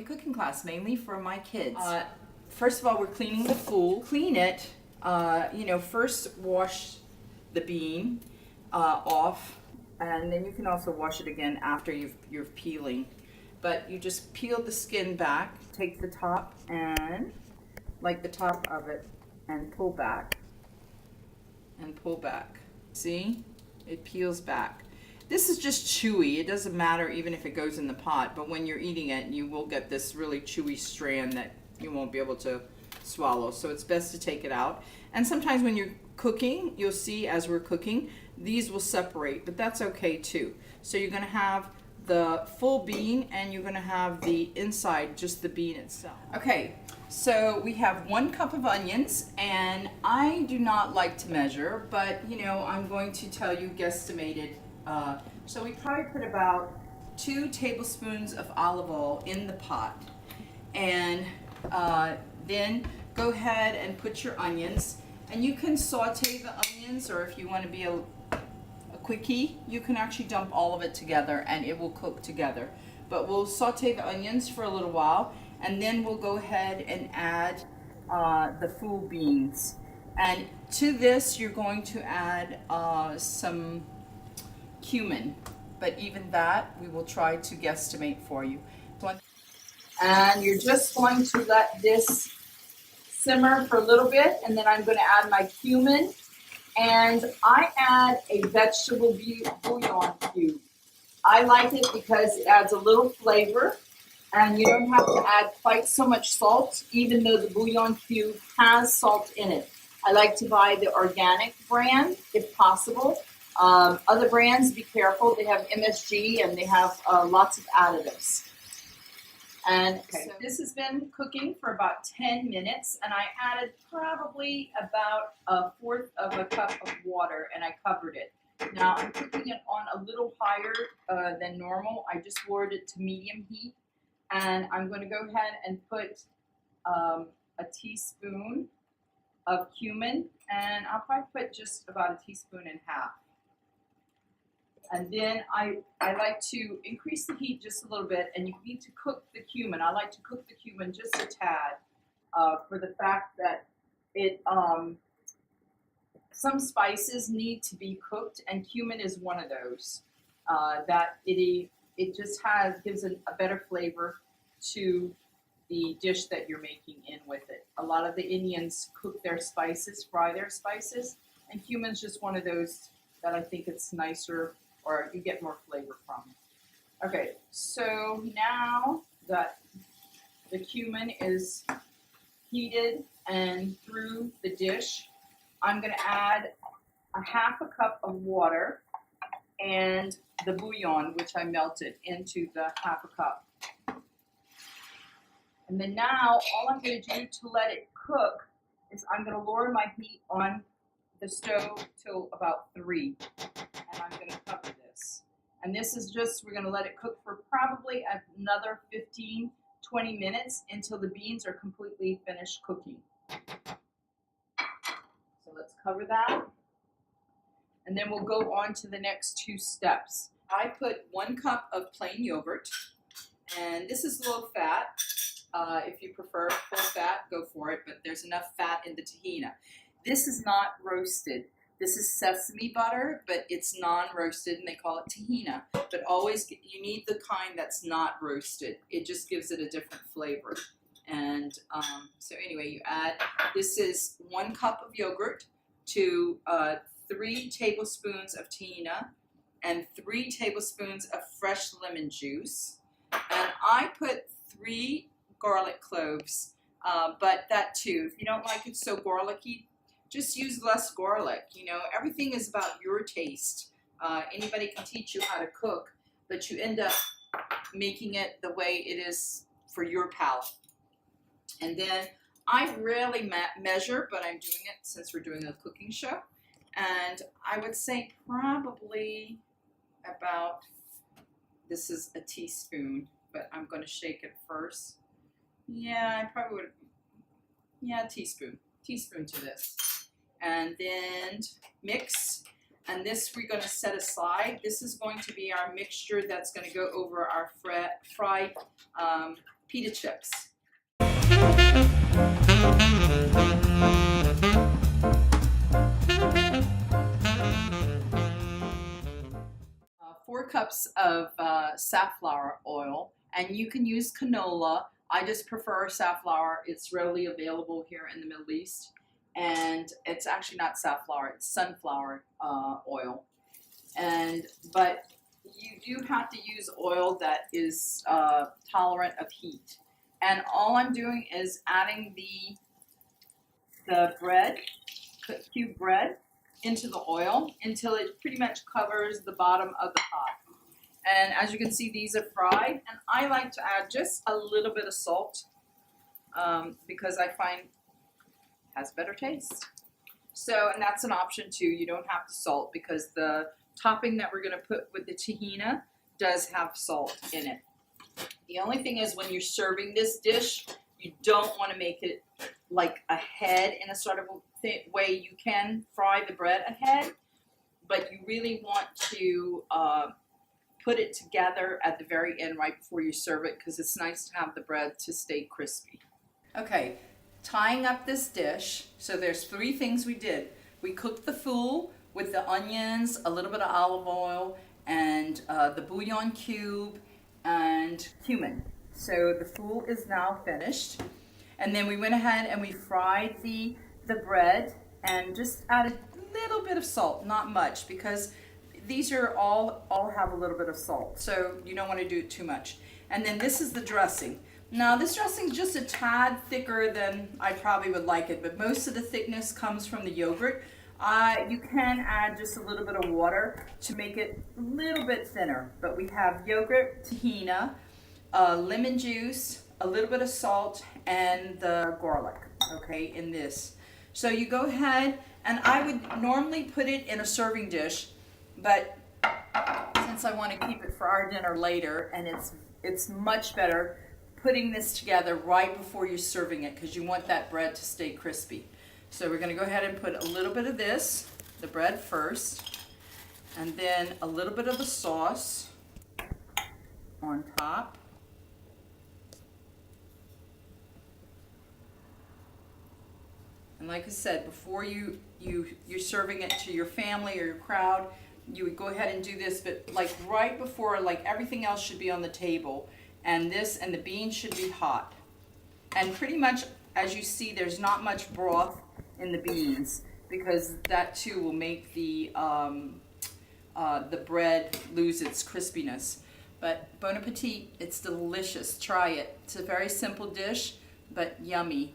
cooking class, mainly for my kids. First of all, we're cleaning the ful. Clean it, you know, first wash the bean off, and then you can also wash it again after you're peeling. But you just peel the skin back, take the top and like the top of it and pull back and pull back. See? It peels back. This is just chewy. It doesn't matter even if it goes in the pot, but when you're eating it, you will get this really chewy strand that you won't be able to swallow. So it's best to take it out. And sometimes when you're cooking, you'll see as we're cooking, these will separate, but that's okay too. So you're gonna have the full bean and you're gonna have the inside, just the bean itself. Okay, so we have 1 cup of onions, and I do not like to measure, but you know, I'm going to tell you guesstimated. So we probably put about 2 tablespoons of olive oil in the pot, and then go ahead and put your onions, and you can saute the onions, or if you want to be a quickie, you can actually dump all of it together and it will cook together. But we'll saute the onions for a little while, and then we'll go ahead and add the ful beans. And to this, you're going to add some cumin, but even that we will try to guesstimate for you. And you're just going to let this simmer for a little bit, and then I'm going to add my cumin, and I add a vegetable bouillon cube. I like it because it adds a little flavor, and you don't have to add quite so much salt, even though the bouillon cube has salt in it. I like to buy the organic brand if possible. Other brands, be careful, they have MSG and they have lots of additives. And okay, so this has been cooking for about 10 minutes, and I added probably about 1/4 of a cup of water, and I covered it. Now I'm cooking it on a little higher than normal. I just lowered it to medium heat, and I'm going to go ahead and put a teaspoon of cumin, and I'll probably put just about 1.5 teaspoons. And then I like to increase the heat just a little bit, and you need to cook the cumin. I like to cook the cumin just a tad for the fact that it some spices need to be cooked, and cumin is one of those that it just gives a better flavor to the dish that you're making in with it. A lot of the Indians cook their spices, fry their spices, and cumin's just one of those that I think it's nicer, or you get more flavor from it. Okay, so now that the cumin is heated and through the dish, I'm going to add 1/2 cup of water and the bouillon, which I melted, into the 1/2 cup. And then now all I'm going to do to let it cook is I'm going to lower my heat on the stove till about 3, and I'm going to cover this. And this is just, we're going to let it cook for probably another 15-20 minutes until the beans are completely finished cooking. So let's cover that, and then we'll go on to the next 2 steps. I put 1 cup of plain yogurt, and this is low fat. If you prefer full fat, go for it, but there's enough fat in the tahini. This is not roasted. This is sesame butter, but it's non-roasted, and they call it tahini. But always, you need the kind that's not roasted. It just gives it a different flavor. And so anyway, you add, this is 1 cup of yogurt to 3 tablespoons of tahini and 3 tablespoons of fresh lemon juice. And I put 3 garlic cloves, but that too, if you don't like it so garlicky, just use less garlic. You know, everything is about your taste. Anybody can teach you how to cook, but you end up making it the way it is for your palate. And then I rarely measure, but I'm doing it since we're doing a cooking show. And I would say probably about, this is a teaspoon, but I'm going to shake it first. Yeah, I probably would, yeah, teaspoon to this. And then mix, and this we're going to set aside. This is going to be our mixture that's going to go over our fried pita chips. 4 cups of safflower oil, and you can use canola. I just prefer safflower. It's readily available here in the Middle East, and it's actually not safflower, it's sunflower oil. But you do have to use oil that is tolerant of heat. And all I'm doing is adding the bread, cubed bread, into the oil until it pretty much covers the bottom of the pot. And as you can see, these are fried, and I like to add just a little bit of salt because I find it has better taste. So, and that's an option too. You don't have to salt because the topping that we're going to put with the tahini does have salt in it. The only thing is when you're serving this dish, you don't want to make it like a head in a sort of way. You can fry the bread ahead, but you really want to put it together at the very end right before you serve it because it's nice to have the bread to stay crispy. Okay, tying up this dish, so there's 3 things we did. We cooked the ful with the onions, a little bit of olive oil, and the bouillon cube and cumin. So the ful is now finished. And then we went ahead and we fried the bread and just added a little bit of salt, not much, because these are all have a little bit of salt, so you don't want to do it too much. And then this is the dressing. Now this dressing is just a tad thicker than I probably would like it, but most of the thickness comes from the yogurt. You can add just a little bit of water to make it a little bit thinner, but we have yogurt, tahini, lemon juice, a little bit of salt, and the garlic, okay, in this. So you go ahead, and I would normally put it in a serving dish, but since I want to keep it for our dinner later, and it's much better putting this together right before you're serving it because you want that bread to stay crispy. So we're going to go ahead and put a little bit of this, the bread first, and then a little bit of the sauce on top. And like I said, before you're serving it to your family or your crowd, you would go ahead and do this, but like right before, like everything else should be on the table, and this and the beans should be hot. And pretty much, as you see, there's not much broth in the beans because that too will make the bread lose its crispiness. But bon appetit, it's delicious. Try it. It's a very simple dish, but yummy.